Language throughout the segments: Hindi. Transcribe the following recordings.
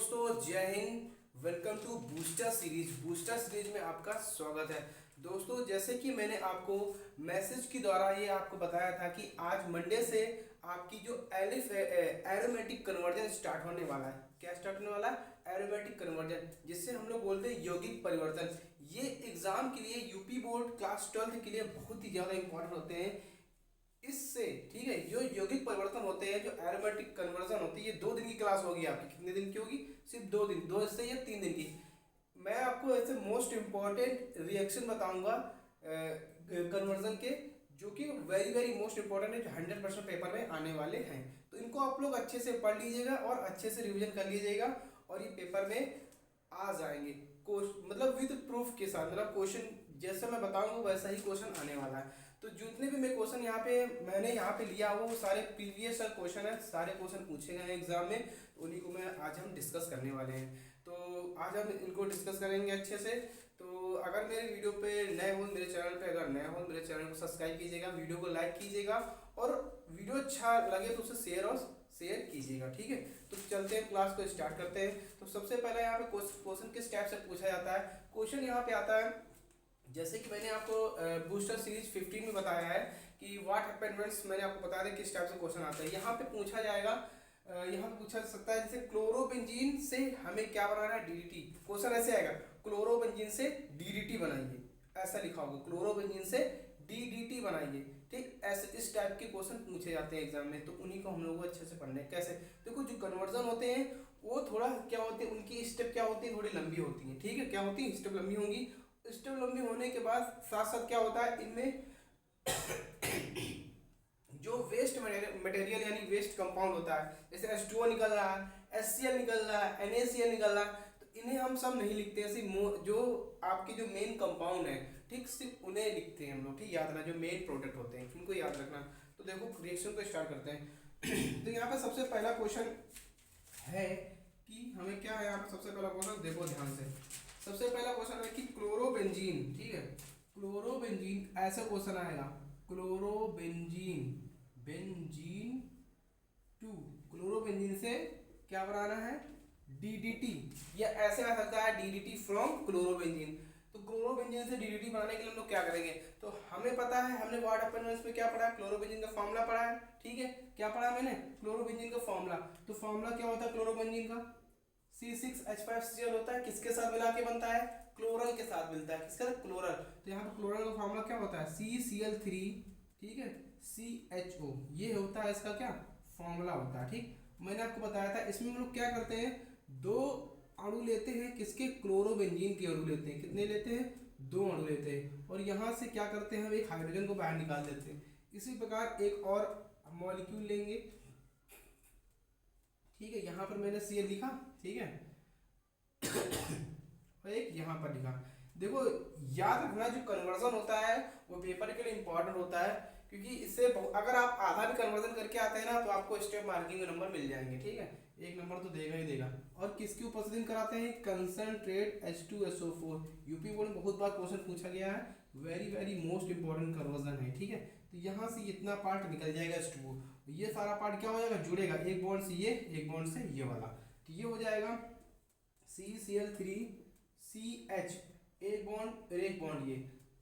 दोस्तों जय हिंद। Welcome to booster series. Booster series में आपका स्वागत है। दोस्तों जैसे कि मैंने आपको मैसेज के द्वारा ये आपको बताया था कि आज मंडे से आपकी जो एलिफ एरोमेटिक कन्वर्जन स्टार्ट होने वाला है। क्या स्टार्ट होने वाला है? एरोमेटिक कन्वर्जन, जिससे हम लोग बोलते हैं यौगिक परिवर्तन। ये एग्जाम के लिए यूपी बोर्ड क्लास 12 के लिए बहुत ही ज़्यादा इंपॉर्टेंट होते हैं। इससे ठीक है, जो यौगिक परिवर्तन होते हैं, जो एरोमेटिक कन्वर्जन होती है, ये 2 दिन की क्लास होगी आपकी। कितने दिन की होगी? सिर्फ 2 दिन, 2 से या 3 दिन की। मैं आपको ऐसे मोस्ट इम्पॉर्टेंट रिएक्शन बताऊंगा कन्वर्जन के, जो कि वेरी वेरी मोस्ट इंपॉर्टेंट है, जो 100% पेपर में आने वाले हैं। तो इनको आप लोग अच्छे से पढ़ लीजिएगा और अच्छे से रिविजन कर लीजिएगा और ये पेपर में आ जाएंगे। मतलब विद प्रूफ के साथ, मतलब क्वेश्चन जैसे मैं बताऊंगा वैसा ही क्वेश्चन आने वाला है। तो जितने भी मैं क्वेश्चन मैंने यहाँ पे लिया वो सारे प्रीवियस क्वेश्चन है, सारे क्वेश्चन पूछे गए हैं एग्जाम में, तो उन्हीं को मैं आज हम डिस्कस करने वाले हैं। तो आज हम इनको डिस्कस करेंगे अच्छे से। तो अगर मेरे वीडियो पे नए हो, मेरे चैनल पे अगर नए हो, मेरे चैनल को सब्सक्राइब कीजिएगा, वीडियो को लाइक कीजिएगा और वीडियो अच्छा लगे तो उसे शेयर कीजिएगा। ठीक है, तो चलते हैं, क्लास को स्टार्ट करते हैं। तो सबसे पहले यहाँ पे क्वेश्चन किस टाइप से पूछा जाता है। क्वेश्चन यहाँ पे आता है, जैसे कि मैंने आपको बूस्टर सीरीज 15 में बताया है कि व्हाट हैपेंस, मैंने आपको बताया था किस टाइप से क्वेश्चन आता है। यहाँ पे पूछा जाएगा, यहाँ पे पूछा सकता है जैसे क्लोरोबेंजीन से हमें क्या बनाना है? डीडीटी। क्वेश्चन ऐसे आएगा, क्लोरोबेंजीन से डीडीटी बनाइए, ऐसा लिखा होगा, क्लोरोबेंजीन से डीडीटी बनाइए। ठीक, ऐसे इस टाइप के क्वेश्चन पूछे जाते हैं एग्जाम में, तो उन्हीं को हम लोग अच्छे से पढ़ने हैं। कैसे? देखो, जो कन्वर्जन होते हैं वो थोड़ा क्या होते हैं, उनकी स्टेप क्या होती है, थोड़ी लंबी होती है। ठीक है, क्या होती है? स्टेप लंबी होंगी। स्टेप लंबी होने के बाद साथ साथ क्या होता है, इनमें जो वेस्ट मटेरियल यानी वेस्ट कंपाउंड होता है, जैसे H2O निकल रहा है, HCl निकल रहा है, NaCl निकल रहा है, तो इन्हें हम सब नहीं लिखते हैं। सिर्फ जो आपके जो मेन कंपाउंड है, ठीक, सिर्फ उन्हें लिखते हैं हम लोग। ठीक, याद रखना, जो मेन प्रोडक्ट होते हैं इनको याद रखना। तो देखो रिएक्शन को स्टार्ट करते हैं। तो यहाँ पे सबसे पहला क्वेश्चन है कि हमें क्या है, यहाँ पे सबसे पहला क्वेश्चन देखो ध्यान से। सबसे पहला क्वेश्चन है कि क्लोरोबेंजीन, ठीक है, क्लोरोबेंजीन ऐसा क्वेश्चन आएगा, क्लोरोबेंजीन बेंजीन टू, क्लोरोबेंजीन से क्या बनाना है? डीडीटी, या ऐसे आ सकता है डीडीटी फ्रॉम क्लोरोबेंजीन। तो क्लोरोबेंजीन से डीडीटी बनाने के लिए हम लोग क्या करेंगे? तो हमें पता है, हमने वार्ड अपेंडेंस में क्या पढ़ा है? क्लोरोबेंजीन का फॉर्मूला पढ़ा है। ठीक है, क्या पढ़ा मैंने? क्लोरोबेंजीन का फॉर्मूला। तो फॉर्मूला क्या होता है क्लोरोबेंजीन का? C6H5Cl होता है। किसके साथ मिला के बनता है? क्लोरल के साथ मिलता है। किसका? क्लोरल। तो यहाँ पर क्लोरल का फॉर्मूला क्या होता है? CCl3, ठीक है, CHO, ये होता है इसका क्या फॉर्मूला होता है। ठीक, मैंने आपको बताया था। इसमें हम लोग क्या करते हैं, 2 अणु लेते हैं, किसके? क्लोरोबेंजीन के अणु लेते हैं। कितने लेते हैं? 2 अणु लेते हैं, और यहाँ से क्या करते हैं, हम एक हाइड्रोजन को बाहर निकाल देते हैं। इसी प्रकार एक और मॉलिक्यूल लेंगे। ठीक है, यहाँ पर मैंने Cl लिखा, ठीक है, और एक यहाँ पर लिखा। देखो याद रखना, जो कन्वर्जन होता है वो पेपर के लिए इंपॉर्टेंट होता है, क्योंकि इससे अगर आप आधा भी कन्वर्जन करके आते हैं ना, तो आपको स्टेप मार्किंग में नंबर मिल जाएंगे। ठीक है, 1 नंबर तो देगा ही देगा। और किसकी उपस्थिति कराते हैं? Concentrate H2SO4। यूपी बोर्ड में बहुत बार क्वेश्चन पूछा गया है, very very most important conversion है। ठीक है, तो यहाँ से इतना पार्ट निकल जाएगा H2O, ये सारा पार्ट क्या हो जाएगा? जुड़ेगा, एक बॉन्ड से ये, एक बॉन्ड से ये वाला, तो ये हो जाएगा CCl3CH, एक बॉन्ड और एक बॉन्ड, ये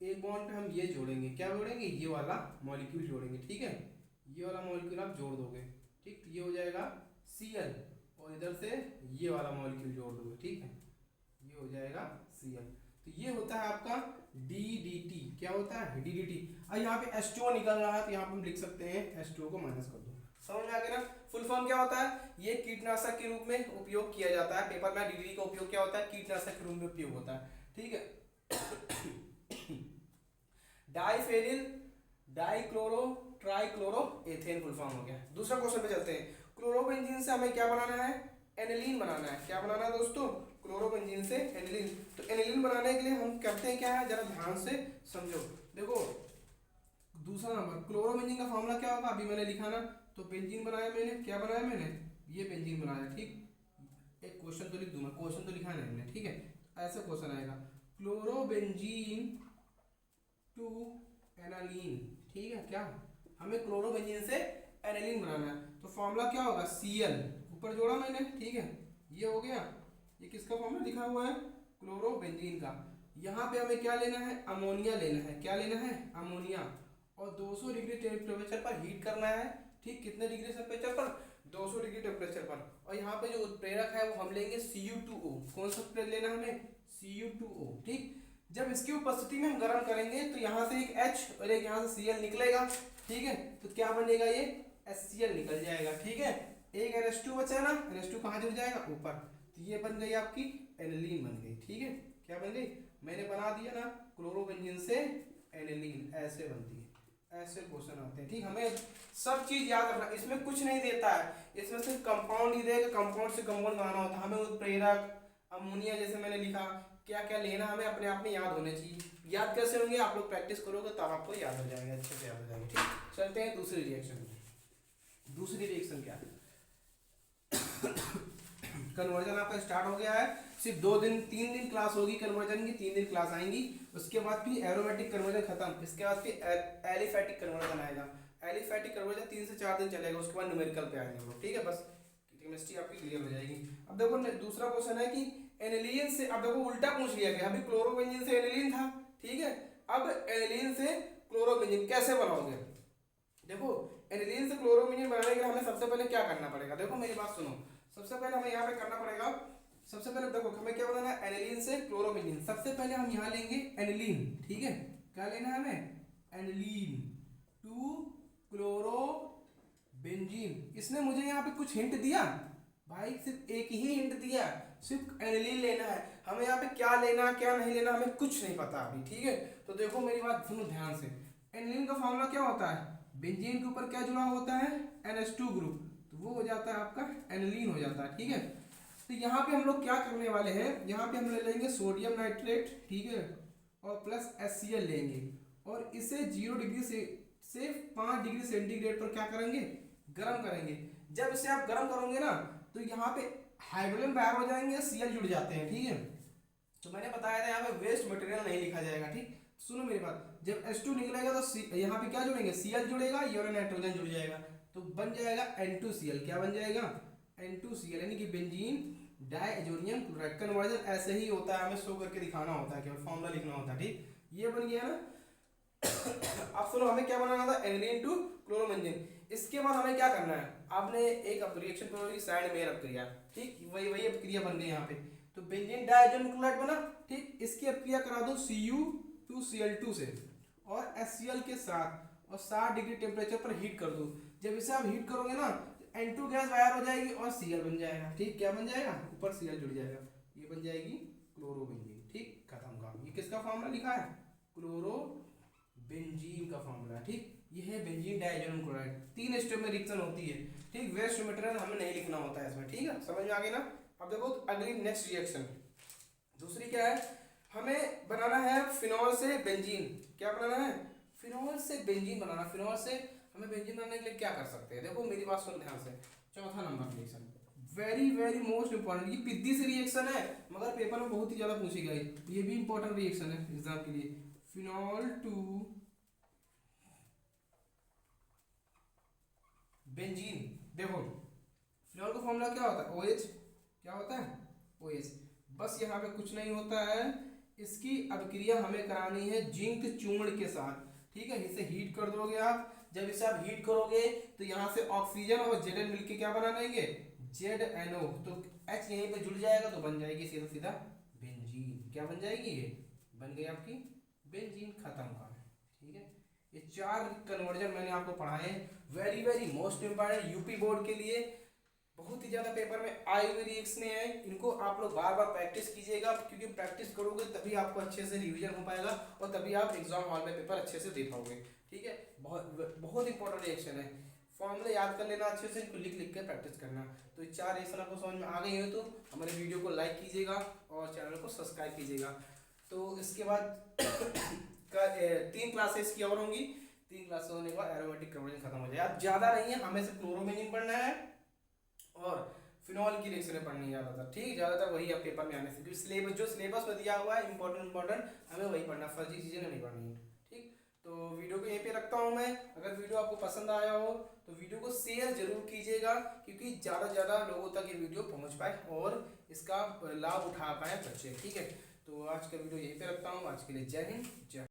एक बॉन्ड पे हम ये जोड़ेंगे। क्या जोड़ेंगे? ये वाला मॉलिक्यूल जोड़ेंगे। ठीक है, ये वाला मॉलिक्यूल आप जोड़ दोगे। ठीक, तो ये हो जाएगा Cl, और इधर से ये वाला मॉलिक्यूल जोड़ दोगे। ठीक है, ये हो जाएगा Cl। तो ये होता है आपका DDT। क्या होता है? DDT। अब यहाँ पे H2O निकल रहा है, तो यहाँ पे हम लिख सकते हैं H2O को माइनस कर दो। समझ में आ गया ना? फुल फॉर्म क्या होता है? ये कीटनाशक के रूप में उपयोग किया जाता है पेपर में। डीडीटी का उपयोग क्या होता है? कीटनाशक के रूप में उपयोग होता है। ठीक है, diphenyl dichloro trichloro ethane full form हो गया। दूसरा क्वेश्चन पे चलते हैं। क्लोरोबेंजीन से हमें क्या बनाना है? एनिलीन बनाना है। क्या बनाना है दोस्तों? क्लोरोबेंजीन से एनिलीन। तो एनिलीन बनाने के लिए हम करते हैं क्या है, जरा ध्यान से समझो। देखो दूसरा नंबर, क्लोरोबेंजीन का फॉर्मूला क्या होगा? अभी मैंने लिखा ना, तो बेंजीन बनाया मैंने। क्या बनाया मैंने? ये बेंजीन बनाया। ठीक, एक क्वेश्चन तो लिख दूंगा, क्वेश्चन तो लिखा नहीं मैंने। ठीक है, ऐसे क्वेश्चन आएगा, क्लोरोबेंजीन टू एनालीन। ठीक है, क्या हमें क्लोरोबेंजीन से एनालीन बनाना है, तो फॉर्मूला क्या होगा? Cl, ऊपर जोड़ा मैंने। ठीक है, ये हो गया, ये किसका फॉर्मूला लिखा हुआ है, क्लोरोबेंजीन का। यहाँ पे हमें क्या लेना है, अमोनिया लेना है, क्या लेना है, अमोनिया, और 200 डिग्री टेम्परेचर पर हीट करना है। ठीक, कितने डिग्री टेम्परेचर पर, 200 डिग्री टेम्परेचर पर। और यहाँ पे जो उत्प्रेरक है वो हम लेंगे Cu2O। कौन सा उत्प्रेरक लेना है हमें, Cu2O। ठीक, जब इसकी उपस्थिति में हम गर्म करेंगे तो यहाँ से एक H और एक यहाँ से Cl निकलेगा। ठीक है, तो क्या बनेगा, ये HCl निकल जाएगा। ठीक है, एक NH2 बचा ना, NH2 कहाँ जुड़ जाएगा, ऊपर, तो ये बन गई आपकी एनिलीन बन गई। ठीक है, क्या बन गई, मैंने बना दिया ना, क्लोरोबेंजीन से एनिलीन, ऐसे बनती है, ऐसे क्वेश्चन आते हैं। ठीक, हमें सब चीज याद रखना, इसमें कुछ नहीं देता है, इसमें सिर्फ कंपाउंड ही देगा, कंपाउंड से कंपाउंड बनाना होता है हमें। उत्प्रेरक, अमोनिया जैसे मैंने लिखा, क्या क्या लेना हमें अपने आप में याद होने चाहिए। याद कैसे होंगे, आप लोग प्रैक्टिस करोगे तब आपको याद हो जाएंगे, अच्छे से याद हो जाएंगे। ठीक, चलते हैं दूसरी रिएक्शन में। दूसरी रिएक्शन क्या है, कन्वर्जन आपका स्टार्ट हो गया है। सिर्फ 3 दिन क्लास होगी कन्वर्जन की, 3 दिन क्लास आएंगी। उसके बाद फिर एरोमेटिक कन्वर्जन खत्म, इसके बाद फिर एलिफैटिक कन्वर्जन आएगा। एलिफैटिक कन्वर्जन 3 से 4 दिन चलेगा, उसके बाद न्यूमेरिकल पे आएंगे हम लोग। ठीक है, बस केमिस्ट्री आपकी क्लियर हो जाएगी। अब देखो दूसरा क्वेश्चन है कि एनिलीन से, अब देखो उल्टा पूछ लिया गया, अभी क्लोरोबेंजीन से एनिलीन था। ठीक है, अब एनिलीन से क्लोरोबेंजीन कैसे बनाओगे। देखो एनिलीन से क्लोरोबेंजीन बनाने के लिए हमें सबसे पहले क्या करना पड़ेगा, देखो मेरी बात सुनो। सबसे पहले हमें यहाँ पे करना पड़ेगा, सबसे पहले देखो हमें क्या बनाना है, एनिलीन से क्लोरोबेंजीन। सबसे पहले हम यहाँ लेंगे एनिलीन। ठीक है, क्या लेना है हमें, एनिलीन टू क्लोरोबेंजीन। इसने मुझे यहाँ पे कुछ हिंट दिया भाई, सिर्फ एक ही हिंट दिया, सिर्फ एनिलीन लेना है। हमें यहाँ पे क्या लेना क्या नहीं लेना हमें कुछ नहीं पता अभी। ठीक है, तो देखो मेरी बात सुनो ध्यान से। एनिलीन का फॉर्मूला क्या होता है, बेंजीन के ऊपर क्या जुड़ा होता है, NH2 ग्रुप, तो वो हो जाता है आपका एनिलीन हो जाता है। ठीक है, तो यहाँ पे हम लोग क्या करने वाले हैं, यहाँ पे हम ले लेंगे सोडियम नाइट्रेट। ठीक है, और प्लस HCl लेंगे, और इसे 0 डिग्री से 5 डिग्री सेंटीग्रेड पर क्या करेंगे, गर्म करेंगे। जब इसे आप गर्म करोगे ना तो यहाँ पे हाइड्रोजन बाहर हो जाएंगे, Cl जुड़ जाते हैं। ठीक है, तो मैंने बताया था यहाँ पे वेस्ट मटेरियल नहीं लिखा जाएगा। ठीक, सुनो मेरी बात, जब H2 निकलेगा तो यहाँ पे क्या जुड़ेंगे, Cl जुड़ेगा, ये वाला नाइट्रोजन जुड़ जाएगा, तो बन जाएगा N2Cl। क्या बन जाएगा, N2Cl, यानी कि बेंजीन डाइअमोनियम क्लोराइड। कन्वर्जन ऐसे ही होता है, हमें शो करके दिखाना होता है, केवल फॉर्मूला लिखना होता है। ठीक, ये बन गया ना। अब सुनो हमें क्या बनाना था, एनिलीन टू क्लोरोबेंजीन। इसके बाद हमें क्या करना है, आपने एक रिएक्शन पर साइड में अपक्रिया, ठीक, वही अपक्रिया बन गई यहाँ पे, तो बेंजीन डाइअमोनियम क्लोराइड बना। ठीक, इसकी अपक्रिया करा दो Cu2Cl2 से और HCl के साथ, और 60 डिग्री टेम्परेचर पर हीट कर दो। जब इसे आप हीट करोगे ना तो N2 गैस बाहर हो जाएगी और Cl बन जाएगा। ठीक, क्या बन जाएगा, ऊपर Cl जुड़ जाएगा, ये बन जाएगी क्लोरोबेंजीन। ठीक, खत्म काम। ये किसका फॉर्मूला लिखा है, क्लोरोबेंजीन का फॉर्मूला। ठीक, ये है बेंजीन डाइअमोनियम क्लोराइड। 3 स्टेप में रिएक्शन होती है। ठीक, वेस्ट मटेरियल हमें नहीं लिखना होता है इसमें। ठीक है, समझ में आ गई ना। अब देखो अगली नेक्स्ट रिएक्शन दूसरी क्या है, हमें बनाना है फिनॉल से बेंजीन। क्या बनाना है, फिनॉल से बेंजीन बनाना। फिनॉल से हमें बेंजीन बनाने के लिए क्या कर सकते हैं, देखो मेरी बात सुन ध्यान से। चौथा number reaction, very very most important, ये पिद्दी से रिएक्शन है मगर पेपर में बहुत ही ज्यादा पूछी गई, ये भी इंपॉर्टेंट रिएक्शन है एग्जाम के लिए। Phenol to benzene. देखो फिनॉल का फॉर्मूला क्या होता है, OH। क्या होता है, OH। बस यहाँ पे कुछ नहीं होता है, इसकी अभिक्रिया हमें करानी है जिंक चूर्ण के साथ। ठीक है, इसे हीट कर दोगे आप। जब इसे आप हीट करोगे तो यहाँ से ऑक्सीजन और Zn मिलके क्या बना लेंगे, ZNO, तो H यहीं पे जुड़ जाएगा तो बन जाएगी सीधा सीधा बेंजीन। क्या बन जाएगी, ये बन गई आपकी बेंजीन। खत्म काम। ठीक है, ये 4 कन्वर्जन मैंने आपको पढ़ाए, very very most important, UP board के लिए बहुत ही ज्यादा पेपर में आई हुई रिएक्शन है। इनको आप लोग बार बार प्रैक्टिस कीजिएगा, क्योंकि प्रैक्टिस करोगे तभी आपको अच्छे से रिवीजन हो पाएगा और तभी आप एग्जाम हॉल में पेपर अच्छे से दे पाओगे। ठीक है, बहुत बहुत इंपॉर्टेंट रिएक्शन है। फॉर्मूले याद कर लेना अच्छे से, इनको लिख लिख कर प्रैक्टिस करना। तो ये 4 रिएक्शन आपको समझ में आ गई है तो हमारे वीडियो को लाइक कीजिएगा और चैनल को सब्सक्राइब कीजिएगा। तो इसके बाद 3 क्लासेस की और होंगी। 3 क्लासेस होने के बाद एरोमेटिक कन्वर्जन खत्म हो जाएगा। अब ज्यादा नहीं है, हमें सिर्फ क्लोरोबेंजीन पढ़ना है और फिनॉल की रिएक्शन पढ़नी है ज्यादातर। ठीक, ज्यादातर वही अब पेपर में आने से, सिलेबस जो सिलेबस में दिया हुआ है इंपॉर्टेंट हमें वही पढ़ना, फर्जी चीजें नहीं पढ़नी है। ठीक, तो वीडियो को यहीं पे रखता हूँ मैं। अगर वीडियो आपको पसंद आया हो तो वीडियो को शेयर जरूर कीजिएगा, क्योंकि ज़्यादा से ज़्यादा लोगों तक ये वीडियो पहुँच पाए और इसका लाभ उठा पाए बच्चे। ठीक है, तो आज का वीडियो यहीं पे रखता हूँ। आज के लिए जय हिंद, जय।